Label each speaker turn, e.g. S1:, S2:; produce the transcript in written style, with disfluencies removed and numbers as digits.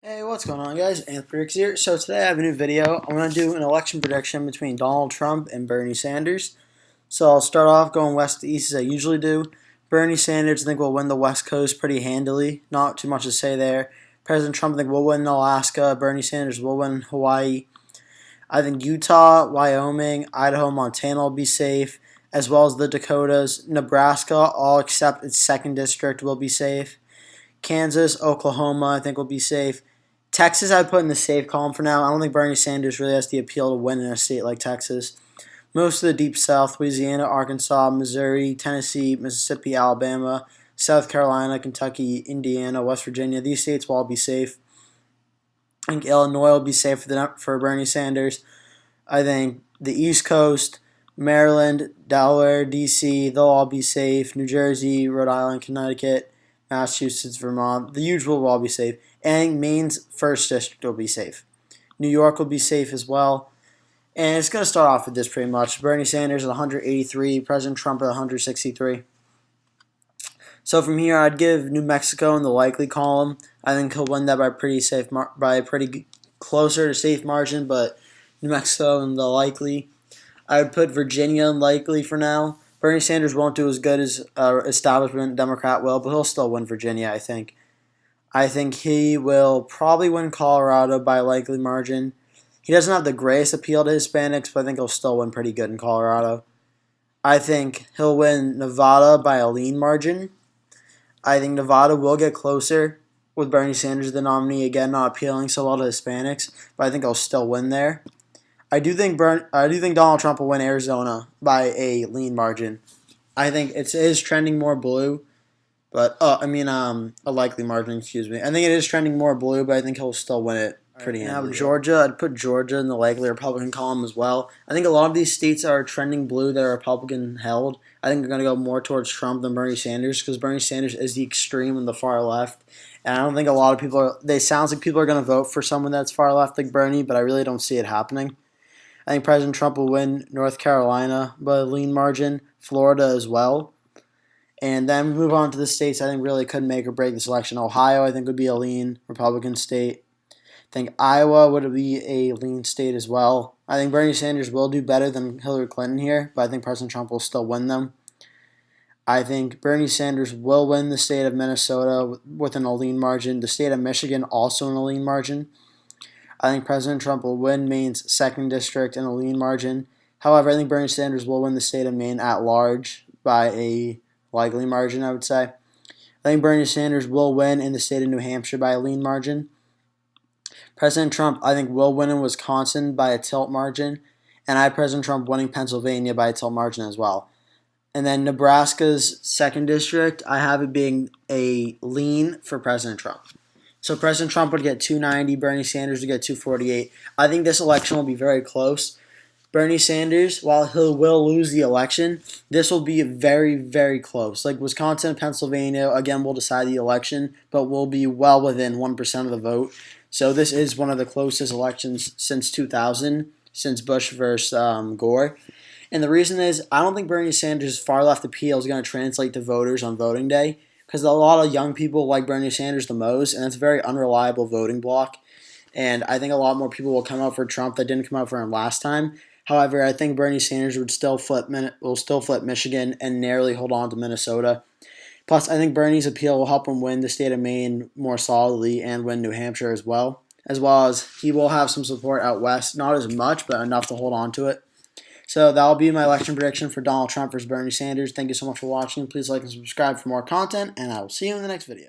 S1: Hey, what's going on, guys? Anthrix here. So today I have a new video. I'm going to do an election prediction between Donald Trump and Bernie Sanders. So I'll start off going west to east as I usually do. Bernie Sanders, I think, will win the West Coast pretty handily. Not too much to say there. President Trump, I think, will win Alaska. Bernie Sanders will win Hawaii. I think Utah, Wyoming, Idaho, Montana will be safe, as well as the Dakotas. Nebraska, all except its 2nd district, will be safe. Kansas, Oklahoma, I think will be safe. Texas, I'd put in the safe column for now. I don't think Bernie Sanders really has the appeal to win in a state like Texas. Most of the Deep South, Louisiana, Arkansas, Missouri, Tennessee, Mississippi, Alabama, South Carolina, Kentucky, Indiana, West Virginia, these states will all be safe. I think Illinois will be safe for Bernie Sanders. I think the East Coast, Maryland, Delaware, D.C., they'll all be safe. New Jersey, Rhode Island, Connecticut, Massachusetts, Vermont, the usual will all be safe. And Maine's 1st district will be safe. New York will be safe as well. And it's going to start off with this pretty much. Bernie Sanders at 183, President Trump at 163. So from here, I'd give New Mexico in the likely column. I think he'll win that by a pretty closer to safe margin, but New Mexico in the likely. I would put Virginia in likely for now. Bernie Sanders won't do as good as establishment Democrat will, but he'll still win Virginia, I think. I think he will probably win Colorado by a likely margin. He doesn't have the greatest appeal to Hispanics, but I think he'll still win pretty good in Colorado. I think he'll win Nevada by a lean margin. I think Nevada will get closer with Bernie Sanders the nominee, again not appealing so well to Hispanics, but I think he'll still win there. I do think Donald Trump will win Arizona by a lean margin. I think it is trending more blue, but a likely margin. Excuse me. I think it is trending more blue, but I think he'll still win it pretty handily. Now Georgia, I'd put Georgia in the likely Republican column as well. I think a lot of these states are trending blue that are Republican held. I think they're going to go more towards Trump than Bernie Sanders because Bernie Sanders is the extreme on the far left. And I don't think a lot of people are. They sounds like people are going to vote for someone that's far left like Bernie, but I really don't see it happening. I think President Trump will win North Carolina by a lean margin, Florida as well. And then move on to the states I think really could make or break this election. Ohio, I think, would be a lean Republican state. I think Iowa would be a lean state as well. I think Bernie Sanders will do better than Hillary Clinton here, but I think President Trump will still win them. I think Bernie Sanders will win the state of Minnesota within a lean margin. The state of Michigan also in a lean margin. I think President Trump will win Maine's 2nd district in a lean margin. However, I think Bernie Sanders will win the state of Maine at large by a likely margin, I would say. I think Bernie Sanders will win in the state of New Hampshire by a lean margin. President Trump, I think, will win in Wisconsin by a tilt margin. And I have President Trump winning Pennsylvania by a tilt margin as well. And then Nebraska's 2nd district, I have it being a lean for President Trump. So President Trump would get 290, Bernie Sanders would get 248. I think this election will be very close. Bernie Sanders, while he will lose the election, this will be very, very close. Like Wisconsin and Pennsylvania, again, will decide the election, but will be well within 1% of the vote. So this is one of the closest elections since 2000, since Bush versus Gore. And the reason is I don't think Bernie Sanders' far left appeal is going to translate to voters on voting day because a lot of young people like Bernie Sanders the most, and it's a very unreliable voting bloc. And I think a lot more people will come out for Trump that didn't come out for him last time. However, I think Bernie Sanders will still flip Michigan and narrowly hold on to Minnesota. Plus, I think Bernie's appeal will help him win the state of Maine more solidly and win New Hampshire as well as he will have some support out west, not as much, but enough to hold on to it. So that will be my election prediction for Donald Trump versus Bernie Sanders. Thank you so much for watching. Please like and subscribe for more content, and I will see you in the next video.